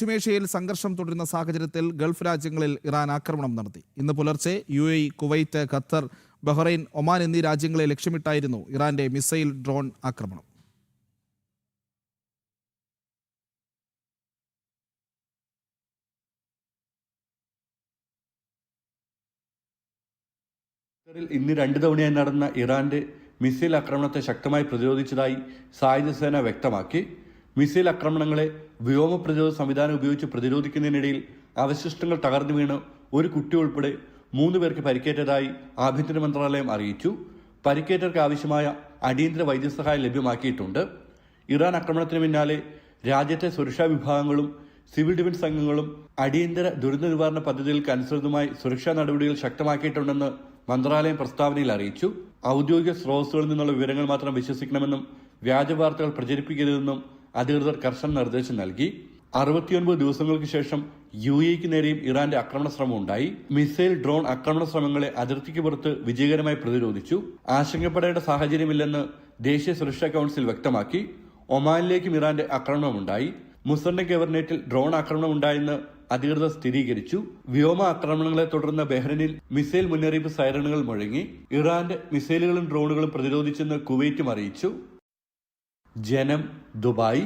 പശ്ചിമേഷ്യയിൽ സംഘർഷം തുടരുന്ന സാഹചര്യത്തിൽ ഗൾഫ് രാജ്യങ്ങളിൽ ഇറാൻ ആക്രമണം നടത്തി. ഇന്ന് പുലർച്ചെ UAE, Kuwait, Qatar, Bahrain, Oman എന്നീ രാജ്യങ്ങളെ ലക്ഷ്യമിട്ടായിരുന്നു ഇറാന്റെ മിസൈൽ ഡ്രോൺ ആക്രമണം. ഇന്ന് 2 തവണയായി നടന്ന ഇറാന്റെ മിസൈൽ ആക്രമണത്തെ ശക്തമായി പ്രതിരോധിച്ചതായി സായുധ സേന വ്യക്തമാക്കി. മിസൈൽ ആക്രമണങ്ങളെ വ്യോമ പ്രതിരോധ സംവിധാനം ഉപയോഗിച്ച് പ്രതിരോധിക്കുന്നതിനിടയിൽ അവശിഷ്ടങ്ങൾ തകർന്നു വീണ് ഒരു കുട്ടി ഉൾപ്പെടെ 3 പേർക്ക് പരിക്കേറ്റതായി ആഭ്യന്തര മന്ത്രാലയം അറിയിച്ചു. പരിക്കേറ്റവർക്ക് ആവശ്യമായ അടിയന്തര വൈദ്യസഹായം ലഭ്യമാക്കിയിട്ടുണ്ട്. ഇറാൻ ആക്രമണത്തിന് പിന്നാലെ രാജ്യത്തെ സുരക്ഷാ വിഭാഗങ്ങളും സിവിൽ ഡിഫൻസ് സംഘങ്ങളും അടിയന്തര ദുരന്ത നിവാരണ പദ്ധതികൾക്ക് അനുസൃതമായി സുരക്ഷാ നടപടികൾ ശക്തമാക്കിയിട്ടുണ്ടെന്ന് മന്ത്രാലയം പ്രസ്താവനയിൽ അറിയിച്ചു. ഔദ്യോഗിക സ്രോതസ്സുകളിൽ നിന്നുള്ള വിവരങ്ങൾ മാത്രം വിശ്വസിക്കണമെന്നും വ്യാജ വാർത്തകൾ പ്രചരിപ്പിക്കരുതെന്നും അധികൃതർ കർശന നിർദ്ദേശം നൽകി. 69 ദിവസങ്ങൾക്ക് ശേഷം UAEക്ക് നേരെയും ഇറാന്റെ ആക്രമണ ശ്രമം ഉണ്ടായി. മിസൈൽ ഡ്രോൺ ആക്രമണ ശ്രമങ്ങളെ അതിർത്തിക്ക് പുറത്ത് വിജയകരമായി പ്രതിരോധിച്ചു. ആശങ്കപ്പെടേണ്ട സാഹചര്യമില്ലെന്ന് ദേശീയ സുരക്ഷാ കൌൺസിൽ വ്യക്തമാക്കി. ഒമാനിലേക്കും ഇറാന്റെ ആക്രമണമുണ്ടായി. മുസറിന്റെ ഗവർണറേറ്റിൽ ഡ്രോൺ ആക്രമണം ഉണ്ടായെന്ന് അധികൃതർ സ്ഥിരീകരിച്ചു. വ്യോമ ആക്രമണങ്ങളെ തുടർന്ന് ബഹ്റൈനിൽ മിസൈൽ മുന്നറിയിപ്പ് സൈറണുകൾ മുഴങ്ങി. ഇറാന്റെ മിസൈലുകളും ഡ്രോണുകളും പ്രതിരോധിച്ചെന്ന് കുവൈറ്റും അറിയിച്ചു. ജനം, ദുബായ്.